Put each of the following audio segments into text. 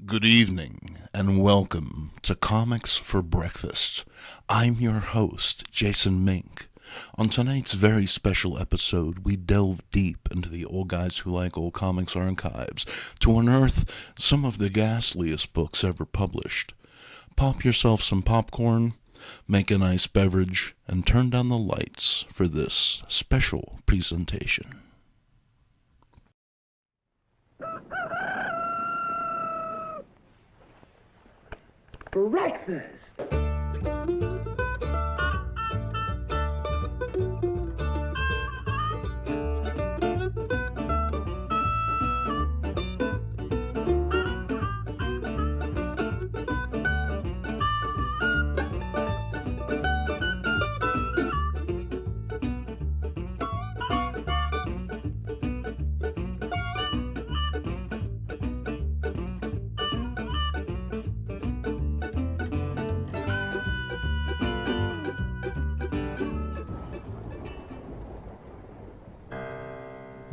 Good evening, and welcome to Comics for Breakfast. I'm your host, Jason MINK. On tonight's very special episode, we delve deep into the Old Guys Who Like Old Comics archives to unearth some of the ghastliest books ever published. Pop yourself some popcorn, make a nice beverage, and turn down the lights for this special presentation. Breakfast.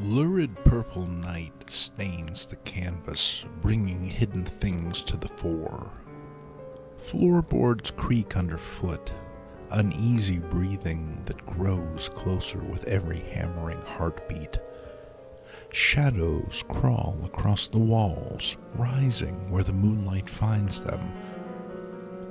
Lurid purple night stains the canvas, bringing hidden things to the fore. Floorboards creak underfoot, uneasy breathing that grows closer with every hammering heartbeat. Shadows crawl across the walls, rising where the moonlight finds them.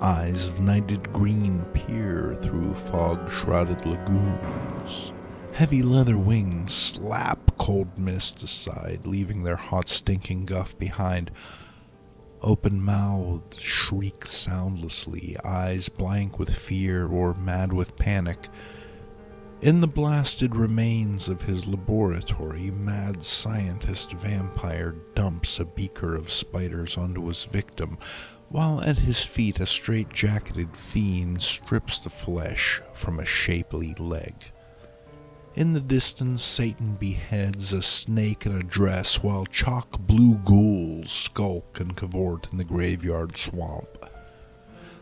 Eyes of nighted green peer through fog-shrouded lagoons. Heavy leather wings slap cold mist aside, leaving their hot stinking guff behind. Open mouths shriek soundlessly, eyes blank with fear or mad with panic. In the blasted remains of his laboratory, mad scientist vampire dumps a beaker of spiders onto his victim, while at his feet a straight-jacketed fiend strips the flesh from a shapely leg. In the distance, Satan beheads a snake in a dress, while chalk blue ghouls skulk and cavort in the graveyard swamp.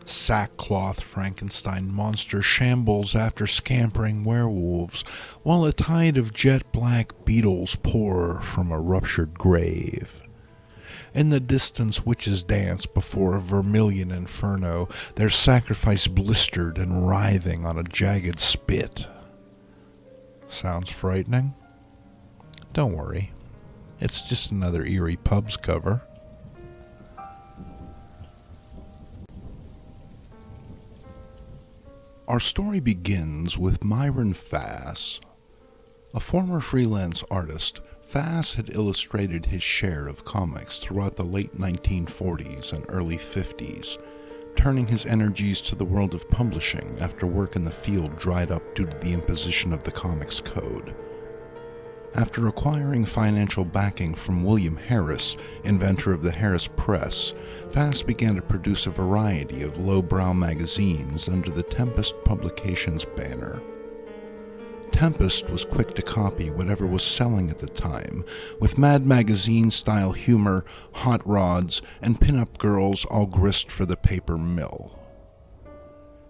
Sackcloth Frankenstein monster shambles after scampering werewolves, while a tide of jet-black beetles pour from a ruptured grave. In the distance, witches dance before a vermilion inferno, their sacrifice blistered and writhing on a jagged spit. Sounds frightening? Don't worry. It's just another EERIE Pubs cover. Our story begins with Myron Fass. A former freelance artist, Fass had illustrated his share of comics throughout the late 1940s and early 50s, turning his energies to the world of publishing after work in the field dried up due to the imposition of the Comics Code. After acquiring financial backing from William Harris, inventor of the Harris Press, Fass began to produce a variety of lowbrow magazines under the Tempest Publications banner. Tempest was quick to copy whatever was selling at the time, with Mad Magazine-style humor, hot rods, and pin-up girls all grist for the paper mill.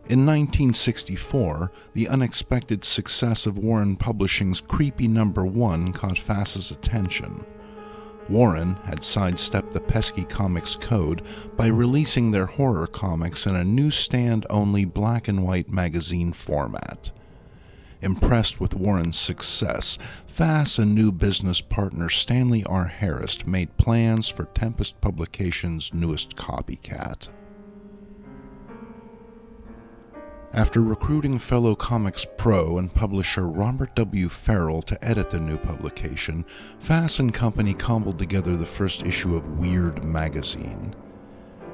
In 1964, the unexpected success of Warren Publishing's Creepy Number 1 caught Fass's attention. Warren had sidestepped the pesky Comics Code by releasing their horror comics in a newsstand-only black-and-white magazine format. Impressed with Warren's success, Fass and new business partner Stanley R. Harris made plans for Tempest Publications' newest copycat. After recruiting fellow comics pro and publisher Robert W. Farrell to edit the new publication, Fass and Company cobbled together the first issue of Weird magazine.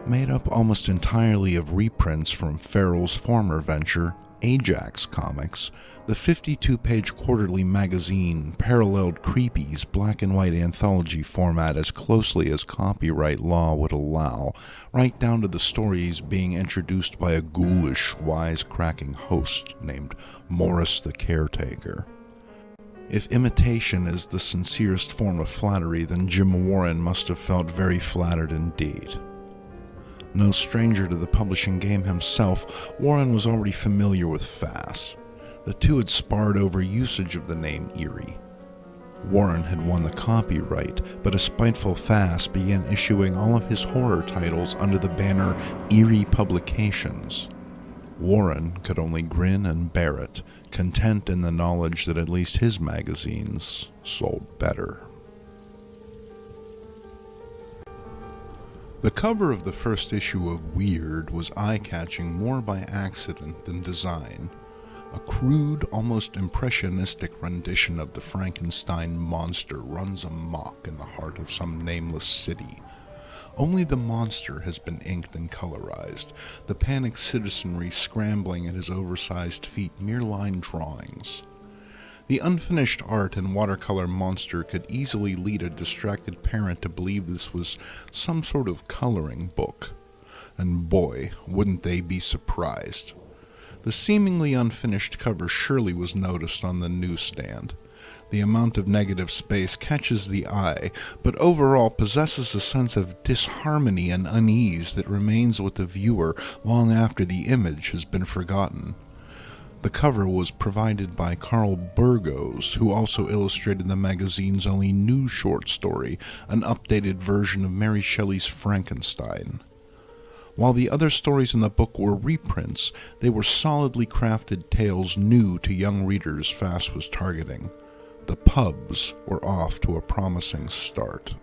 Made up almost entirely of reprints from Farrell's former venture, Ajax Comics, the 52-page quarterly magazine paralleled Creepy's black-and-white anthology format as closely as copyright law would allow, right down to the stories being introduced by a ghoulish, wisecracking host named Morris the Caretaker. If imitation is the sincerest form of flattery, then Jim Warren must have felt very flattered indeed. No stranger to the publishing game himself, Warren was already familiar with Fass. The two had sparred over usage of the name EERIE. Warren had won the copyright, but a spiteful Fass began issuing all of his horror titles under the banner EERIE Publications. Warren could only grin and bear it, content in the knowledge that at least his magazines sold better. The cover of the first issue of Weird was eye-catching more by accident than design. A crude, almost impressionistic rendition of the Frankenstein monster runs amok in the heart of some nameless city. Only the monster has been inked and colorized, the panicked citizenry scrambling at his oversized feet mere line drawings. The unfinished art and watercolor monster could easily lead a distracted parent to believe this was some sort of coloring book. And boy, wouldn't they be surprised. The seemingly unfinished cover surely was noticed on the newsstand. The amount of negative space catches the eye, but overall possesses a sense of disharmony and unease that remains with the viewer long after the image has been forgotten. The cover was provided by Carl Burgos, who also illustrated the magazine's only new short story, an updated version of Mary Shelley's Frankenstein. While the other stories in the book were reprints, they were solidly crafted tales new to young readers Fass was targeting. The pubs were off to a promising start.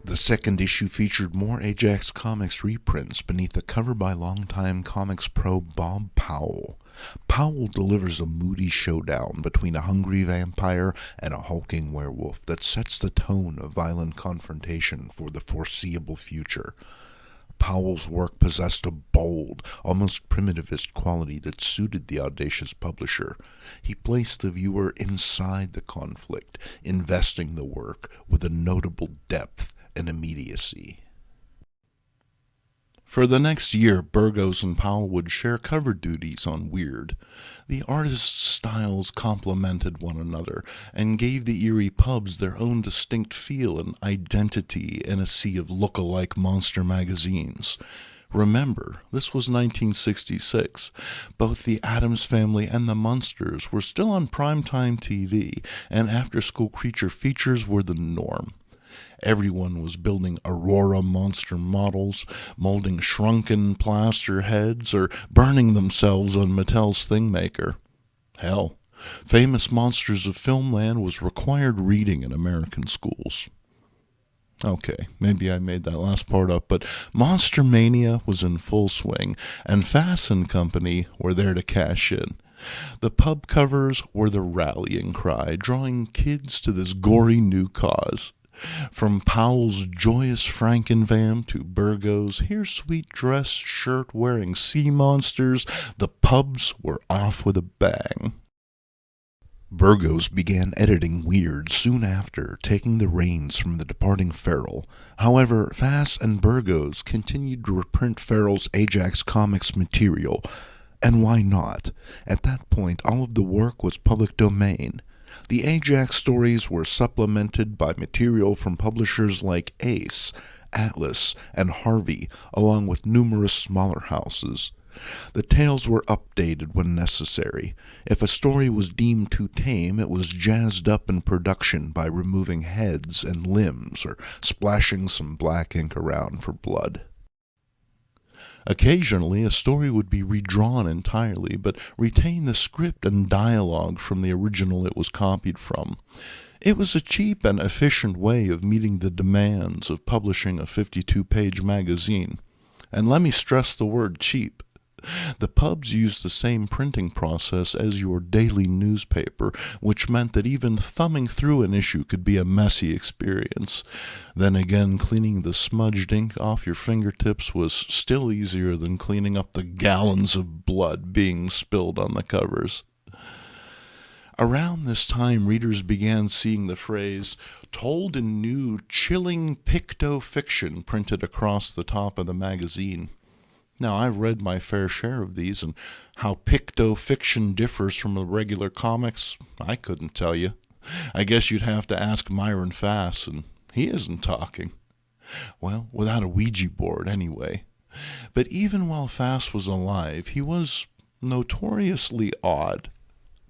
The second issue featured more Ajax Comics reprints beneath the cover by longtime comics pro Bob Powell. Powell delivers a moody showdown between a hungry vampire and a hulking werewolf that sets the tone of violent confrontation for the foreseeable future. Powell's work possessed a bold, almost primitivist quality that suited the audacious publisher. He placed the viewer inside the conflict, investing the work with a notable depth and immediacy. For the next year, Burgos and Powell would share cover duties on Weird. The artists' styles complemented one another and gave the EERIE Pubs their own distinct feel and identity in a sea of look-alike monster magazines. Remember, this was 1966. Both the Addams Family and the Munsters were still on primetime TV, and after-school creature features were the norm. Everyone was building Aurora monster models, molding shrunken plaster heads, or burning themselves on Mattel's Thingmaker. Hell, Famous Monsters of Filmland was required reading in American schools. Okay, maybe I made that last part up, but Monster Mania was in full swing, and Fass & Company were there to cash in. The pub covers were the rallying cry, drawing kids to this gory new cause. From Powell's joyous Frankenvamp to Burgos' hirsute dress shirt-wearing sea monsters, the pubs were off with a bang. Burgos began editing Weird soon after, taking the reins from the departing Farrell. However, Fass and Burgos continued to reprint Farrell's Ajax Comics material. And why not? At that point, all of the work was public domain. The Ajax stories were supplemented by material from publishers like Ace, Atlas, and Harvey, along with numerous smaller houses. The tales were updated when necessary. If a story was deemed too tame, it was jazzed up in production by removing heads and limbs or splashing some black ink around for blood. Occasionally, a story would be redrawn entirely, but retain the script and dialogue from the original it was copied from. It was a cheap and efficient way of meeting the demands of publishing a 52-page magazine. And let me stress the word cheap. The pubs used the same printing process as your daily newspaper, which meant that even thumbing through an issue could be a messy experience. Then again, cleaning the smudged ink off your fingertips was still easier than cleaning up the gallons of blood being spilled on the covers. Around this time, readers began seeing the phrase, "told in new, chilling picto-fiction" printed across the top of the magazine. Now, I've read my fair share of these, and how picto-fiction differs from the regular comics, I couldn't tell you. I guess you'd have to ask Myron Fass, and he isn't talking. Well, without a Ouija board, anyway. But even while Fass was alive, he was notoriously odd.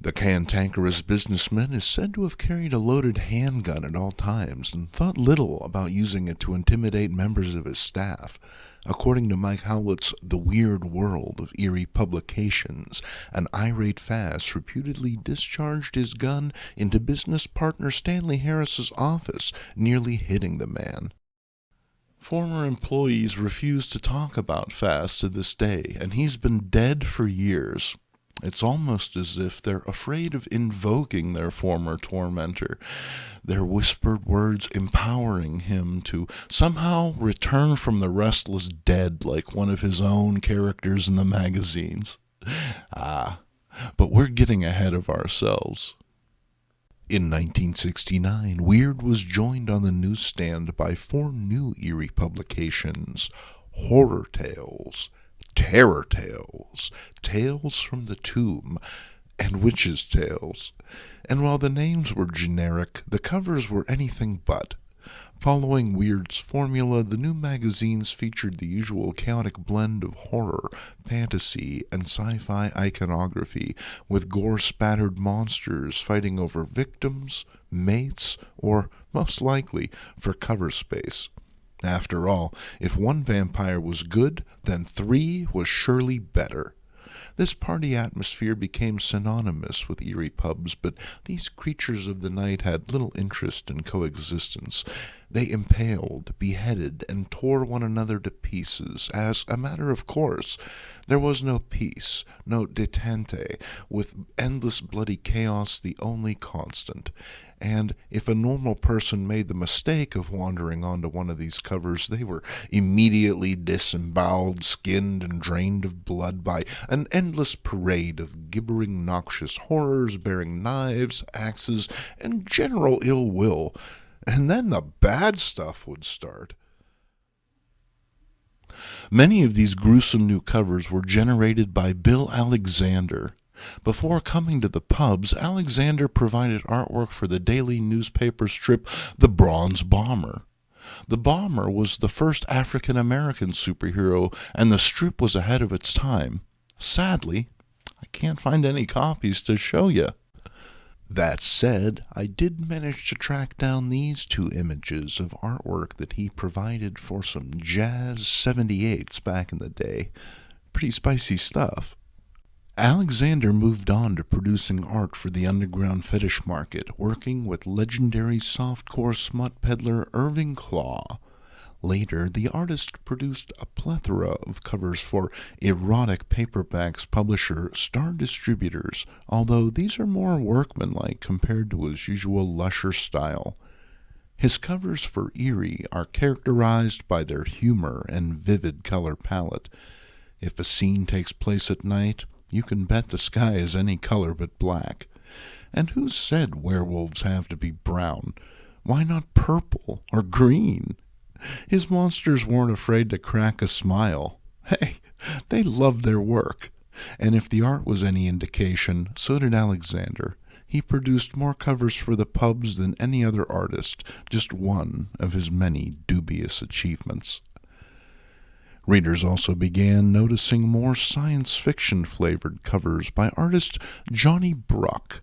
The cantankerous businessman is said to have carried a loaded handgun at all times and thought little about using it to intimidate members of his staff. According to Mike Howlett's The Weird World of Eerie Publications, an irate Fass reputedly discharged his gun into business partner Stanley Harris's office, nearly hitting the man. Former employees refuse to talk about Fass to this day, and he's been dead for years. It's almost as if they're afraid of invoking their former tormentor, their whispered words empowering him to somehow return from the restless dead like one of his own characters in the magazines. But we're getting ahead of ourselves. In 1969, Weird was joined on the newsstand by 4 new Eerie publications: Horror Tales, Terror Tales, Tales from the Tomb, and Witches' Tales. And while the names were generic, the covers were anything but. Following Weird's formula, the new magazines featured the usual chaotic blend of horror, fantasy, and sci-fi iconography, with gore-spattered monsters fighting over victims, mates, or, most likely, for cover space. After all, if one vampire was good, then 3 was surely better. This party atmosphere became synonymous with Eerie pubs, but these creatures of the night had little interest in coexistence. They impaled, beheaded, and tore one another to pieces, as a matter of course. There was no peace, no detente, with endless bloody chaos the only constant. And if a normal person made the mistake of wandering onto one of these covers, they were immediately disemboweled, skinned, and drained of blood by an endless parade of gibbering, noxious horrors bearing knives, axes, and general ill will. And then the bad stuff would start. Many of these gruesome new covers were generated by Bill Alexander. Before coming to the pubs, Alexander provided artwork for the daily newspaper strip The Bronze Bomber. The Bomber was the first African-American superhero, and the strip was ahead of its time. Sadly, I can't find any copies to show you. That said, I did manage to track down these 2 images of artwork that he provided for some Jazz 78s back in the day. Pretty spicy stuff. Alexander moved on to producing art for the underground fetish market, working with legendary softcore smut peddler Irving Claw. Later, the artist produced a plethora of covers for erotic paperbacks publisher Star Distributors, although these are more workmanlike compared to his usual lusher style. His covers for Eerie are characterized by their humor and vivid color palette. If a scene takes place at night, you can bet the sky is any color but black. And who said werewolves have to be brown? Why not purple or green? His monsters weren't afraid to crack a smile. Hey, they loved their work. And if the art was any indication, so did Alexander. He produced more covers for the pubs than any other artist, just one of his many dubious achievements. Readers also began noticing more science fiction-flavored covers by artist Johnny Bruck.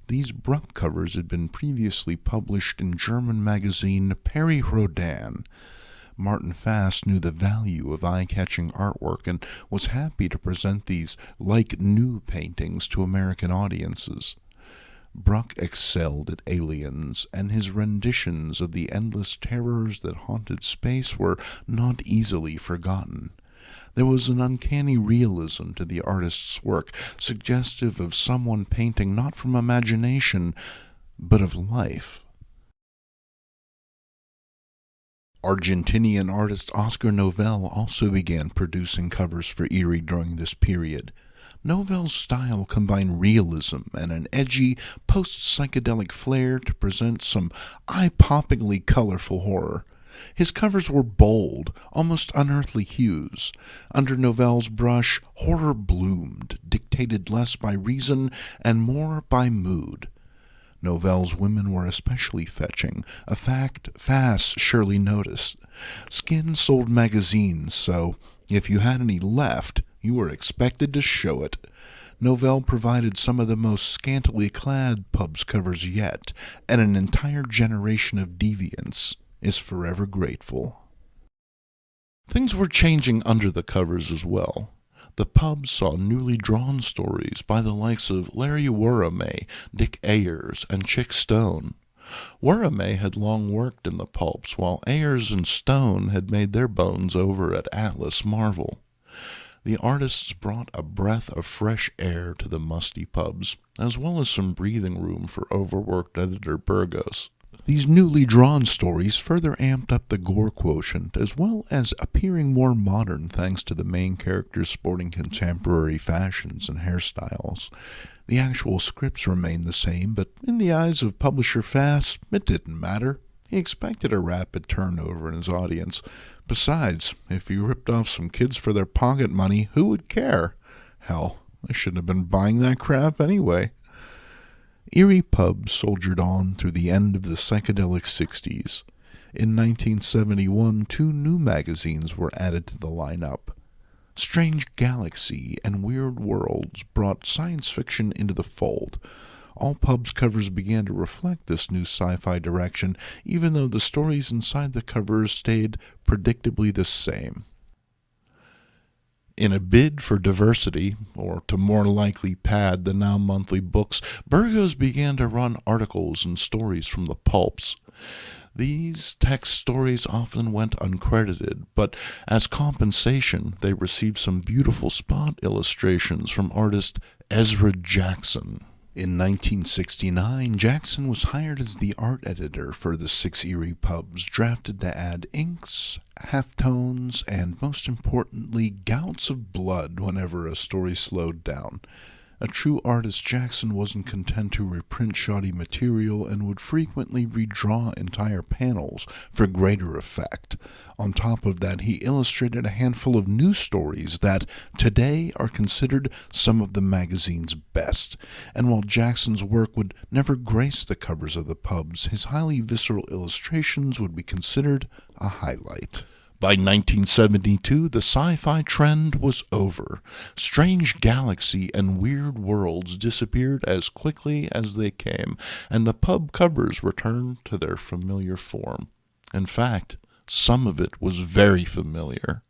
These Bruck covers had been previously published in German magazine Perry Rodin. Martin Fass knew the value of eye-catching artwork and was happy to present these like-new paintings to American audiences. Bruck excelled at aliens, and his renditions of the endless terrors that haunted space were not easily forgotten. There was an uncanny realism to the artist's work, suggestive of someone painting not from imagination, but of life. Argentinian artist Oscar Novell also began producing covers for Eerie during this period. Novell's style combined realism and an edgy, post-psychedelic flair to present some eye-poppingly colorful horror. His covers were bold, almost unearthly hues. Under Novell's brush, horror bloomed, dictated less by reason and more by mood. Novell's women were especially fetching, a fact Fass surely noticed. Skin sold magazines, so if you had any left, you were expected to show it. Novell provided some of the most scantily clad pubs covers yet, and an entire generation of deviants is forever grateful. Things were changing under the covers as well. The pubs saw newly drawn stories by the likes of Larry Warame, Dick Ayers, and Chick Stone. Warame had long worked in the pulps, while Ayers and Stone had made their bones over at Atlas Marvel. The artists brought a breath of fresh air to the musty pubs, as well as some breathing room for overworked editor Burgos. These newly drawn stories further amped up the gore quotient, as well as appearing more modern thanks to the main characters sporting contemporary fashions and hairstyles. The actual scripts remained the same, but in the eyes of publisher Fass, it didn't matter. He expected a rapid turnover in his audience. Besides, if he ripped off some kids for their pocket money, who would care? Hell, I shouldn't have been buying that crap anyway. EERIE Pubs soldiered on through the end of the psychedelic 60s. In 1971, 2 new magazines were added to the lineup. Strange Galaxy and Weird Worlds brought science fiction into the fold. All pubs covers began to reflect this new sci-fi direction, even though the stories inside the covers stayed predictably the same. In a bid for diversity, or to more likely pad the now monthly books, Burgos began to run articles and stories from the pulps. These text stories often went uncredited, but as compensation, they received some beautiful spot illustrations from artist Ezra Jackson. In 1969, Jackson was hired as the art editor for the 6 EERIE Pubs, drafted to add inks, halftones, and most importantly, gouts of blood whenever a story slowed down. A true artist, Jackson wasn't content to reprint shoddy material and would frequently redraw entire panels for greater effect. On top of that, he illustrated a handful of new stories that, today, are considered some of the magazine's best. And while Jackson's work would never grace the covers of the pubs, his highly visceral illustrations would be considered a highlight. By 1972, the sci-fi trend was over. Strange Galaxy and Weird Worlds disappeared as quickly as they came, and the pub covers returned to their familiar form. In fact, some of it was very familiar.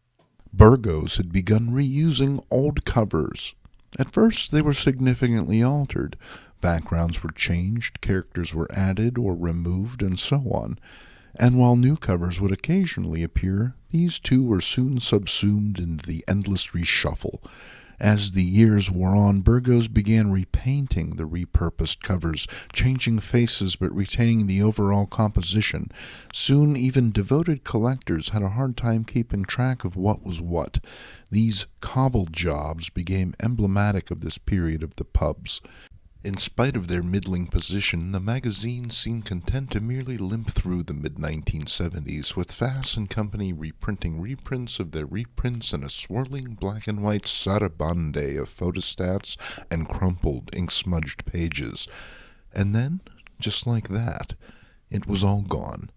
Burgos had begun reusing old covers. At first, they were significantly altered. Backgrounds were changed, characters were added or removed, and so on. And while new covers would occasionally appear, these too were soon subsumed in the endless reshuffle. As the years wore on, Burgos began repainting the repurposed covers, changing faces but retaining the overall composition. Soon even devoted collectors had a hard time keeping track of what was what. These cobbled jobs became emblematic of this period of the pubs. In spite of their middling position, the magazine seemed content to merely limp through the mid-1970s, with Fass and Company reprinting reprints of their reprints in a swirling black-and-white sarabande of photostats and crumpled, ink-smudged pages. And then, just like that, it was all gone.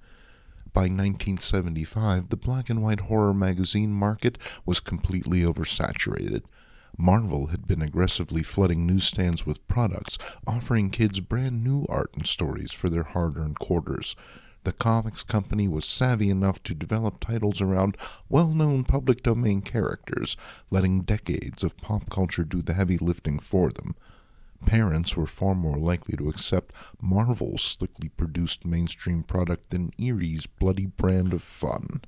By 1975, the black-and-white horror magazine market was completely oversaturated. Marvel had been aggressively flooding newsstands with products, offering kids brand new art and stories for their hard-earned quarters. The comics company was savvy enough to develop titles around well-known public domain characters, letting decades of pop culture do the heavy lifting for them. Parents were far more likely to accept Marvel's slickly produced mainstream product than EERIE's bloody brand of fun.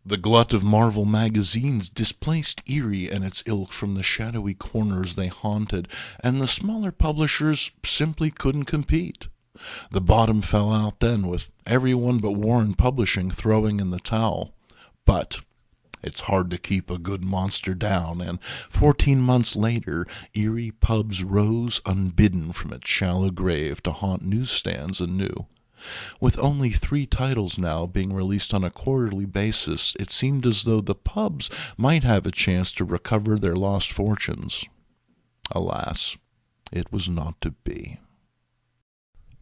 The glut of Marvel magazines displaced EERIE and its ilk from the shadowy corners they haunted, and the smaller publishers simply couldn't compete. The bottom fell out then, with everyone but Warren Publishing throwing in the towel. But it's hard to keep a good monster down, and 14 months later, EERIE Pubs rose unbidden from its shallow grave to haunt newsstands anew. With only 3 titles now being released on a quarterly basis, it seemed as though the pubs might have a chance to recover their lost fortunes. Alas, it was not to be.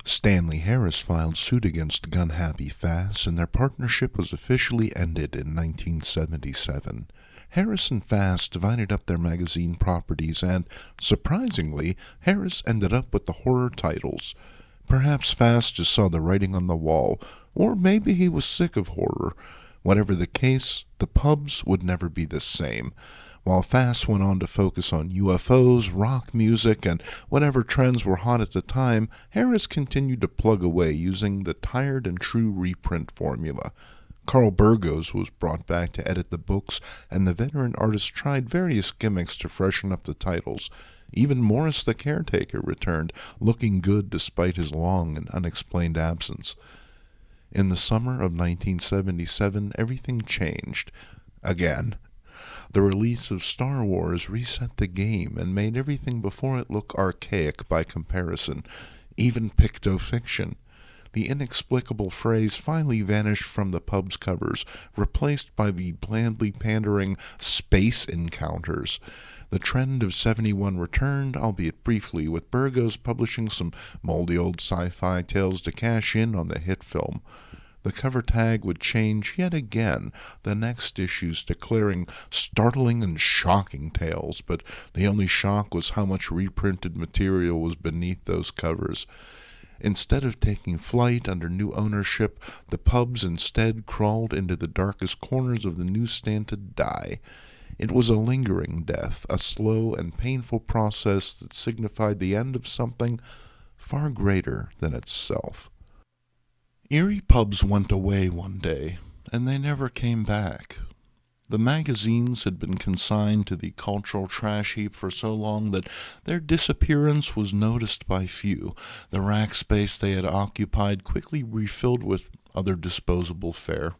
Stanley Harris filed suit against gun-happy Fass, and their partnership was officially ended in 1977. Harris and Fast divided up their magazine properties, and, surprisingly, Harris ended up with the horror titles. Perhaps Fast just saw the writing on the wall, or maybe he was sick of horror. Whatever the case, the pubs would never be the same. While Fast went on to focus on UFOs, rock music, and whatever trends were hot at the time, Harris continued to plug away using the tired and true reprint formula. Carl Burgos was brought back to edit the books, and the veteran artist tried various gimmicks to freshen up the titles. Even Morris the caretaker returned, looking good despite his long and unexplained absence. In the summer of 1977, everything changed. Again. The release of Star Wars reset the game and made everything before it look archaic by comparison, even picto-fiction. The inexplicable phrase finally vanished from the pub's covers, replaced by the blandly pandering space encounters. The trend of 71 returned, albeit briefly, with Burgos publishing some moldy old sci-fi tales to cash in on the hit film. The cover tag would change yet again, the next issues declaring startling and shocking tales, but the only shock was how much reprinted material was beneath those covers. Instead of taking flight under new ownership, the pubs instead crawled into the darkest corners of the newsstand to die. It was a lingering death, a slow and painful process that signified the end of something far greater than itself. EERIE Pubs went away one day, and they never came back. The magazines had been consigned to the cultural trash heap for so long that their disappearance was noticed by few. The rack space they had occupied quickly refilled with other disposable fare.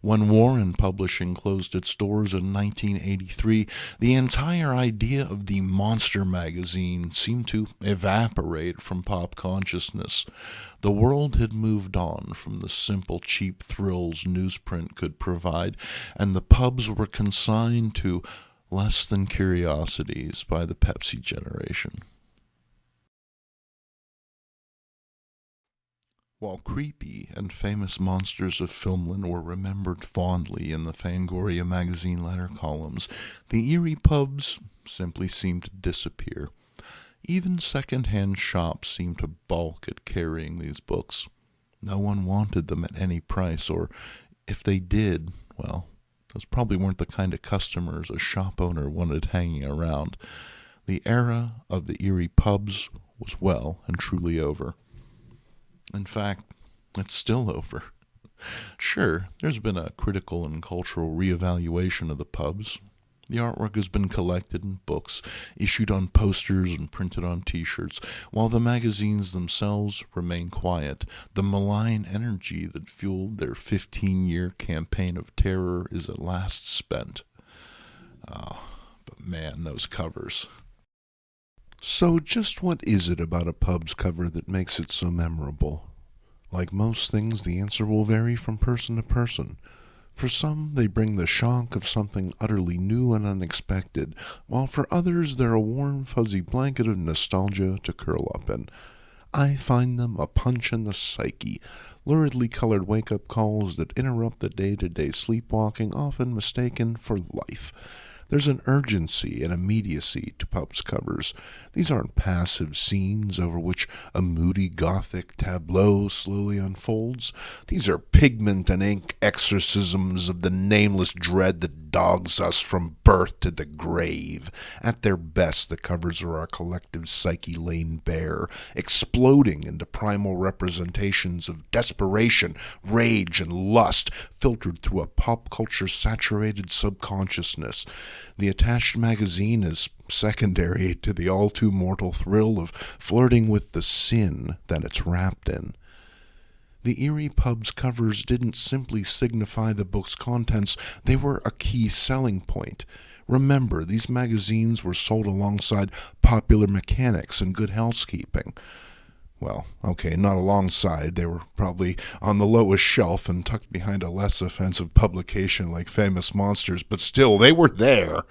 When Warren Publishing closed its doors in 1983, the entire idea of the monster magazine seemed to evaporate from pop consciousness. The world had moved on from the simple, cheap thrills newsprint could provide, and the pubs were consigned to less than curiosities by the Pepsi generation. While creepy and famous monsters of filmland were remembered fondly in the Fangoria magazine letter columns, the EERIE Pubs simply seemed to disappear. Even second-hand shops seemed to balk at carrying these books. No one wanted them at any price, or if they did, well, those probably weren't the kind of customers a shop owner wanted hanging around. The era of the EERIE Pubs was well and truly over. In fact, it's still over. Sure, there's been a critical and cultural reevaluation of the pubs. The artwork has been collected in books, issued on posters and printed on t-shirts, while the magazines themselves remain quiet. The malign energy that fueled their 15-year campaign of terror is at last spent. But man, those covers. So just what is it about a pub's cover that makes it so memorable? Like most things, the answer will vary from person to person. For some, they bring the shock of something utterly new and unexpected, while for others they're a warm, fuzzy blanket of nostalgia to curl up in. I find them a punch in the psyche, luridly colored wake-up calls that interrupt the day-to-day sleepwalking often mistaken for life. There's an urgency and immediacy to pubs covers. These aren't passive scenes over which a moody gothic tableau slowly unfolds. These are pigment and ink exorcisms of the nameless dread that dogs us from birth to the grave. At their best, the covers are our collective psyche laid bare, exploding into primal representations of desperation, rage, and lust, filtered through a pop culture-saturated subconsciousness. The attached magazine is secondary to the all-too-mortal thrill of flirting with the sin that it's wrapped in. The EERIE Pubs covers didn't simply signify the book's contents, they were a key selling point. Remember, these magazines were sold alongside Popular Mechanics and Good Housekeeping. Well, okay, not alongside. They were probably on the lowest shelf and tucked behind a less offensive publication like Famous Monsters, but still, they were there.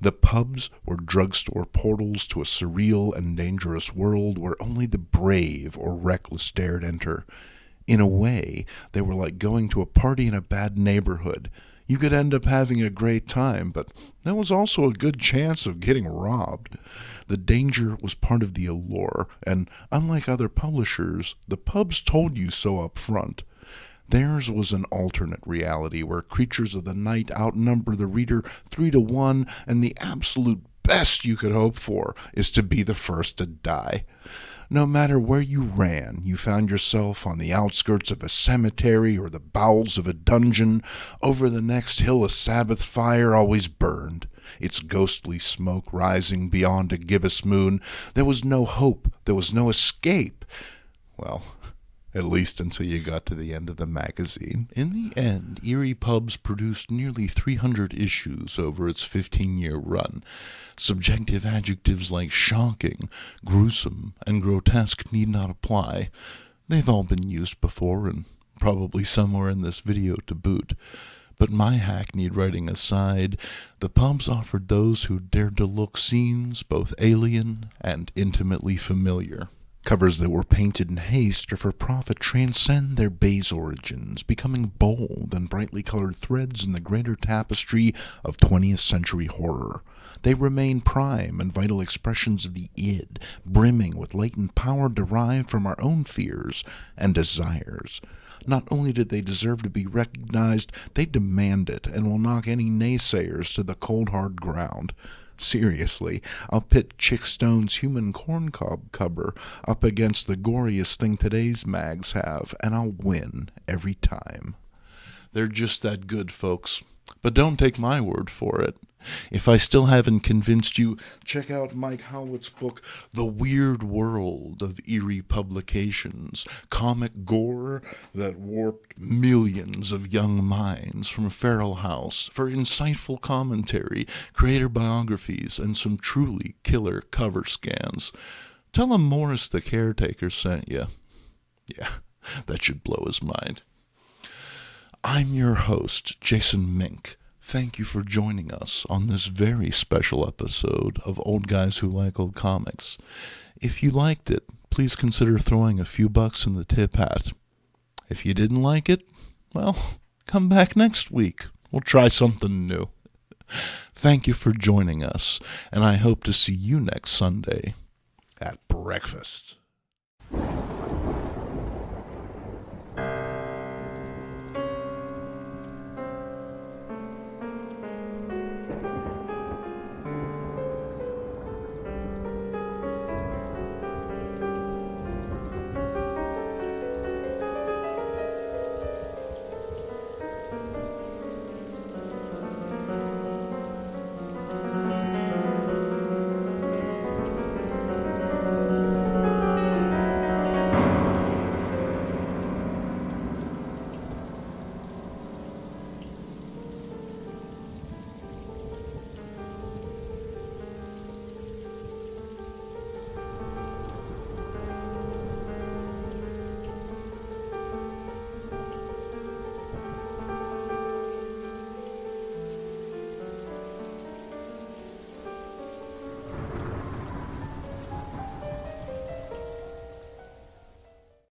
The pubs were drugstore portals to a surreal and dangerous world where only the brave or reckless dared enter. In a way, they were like going to a party in a bad neighborhood. You could end up having a great time, but there was also a good chance of getting robbed. The danger was part of the allure, and unlike other publishers, the pubs told you so up front. Theirs was an alternate reality where creatures of the night outnumber the reader 3-1, and the absolute best you could hope for is to be the first to die. No matter where you ran, you found yourself on the outskirts of a cemetery or the bowels of a dungeon. Over the next hill a Sabbath fire always burned, its ghostly smoke rising beyond a gibbous moon. There was no hope, there was no escape. Well, at least until you got to the end of the magazine. In the end, EERIE Pubs produced nearly 300 issues over its 15-year run. Subjective adjectives like shocking, gruesome, and grotesque need not apply. They've all been used before, and probably somewhere in this video to boot. But my hackneyed writing aside, the pubs offered those who dared to look scenes both alien and intimately familiar. Covers that were painted in haste or for profit transcend their base origins, becoming bold and brightly colored threads in the greater tapestry of 20th century horror. They remain prime and vital expressions of the id, brimming with latent power derived from our own fears and desires. Not only did they deserve to be recognized, they demand it and will knock any naysayers to the cold hard ground. Seriously, I'll pit Chick Stone's human corncob cover up against the goriest thing today's mags have, and I'll win every time. They're just that good, folks. But don't take my word for it. If I still haven't convinced you, check out Mike Howlett's book, The Weird World of EERIE Publications, comic gore that warped millions of young minds from Feral House, for insightful commentary, creator biographies, and some truly killer cover scans. Tell him Morris the Caretaker sent you. Yeah, that should blow his mind. I'm your host, Jason Mink. Thank you for joining us on this very special episode of Old Guys Who Like Old Comics. If you liked it, please consider throwing a few bucks in the tip hat. If you didn't like it, well, come back next week. We'll try something new. Thank you for joining us, and I hope to see you next Sunday at breakfast.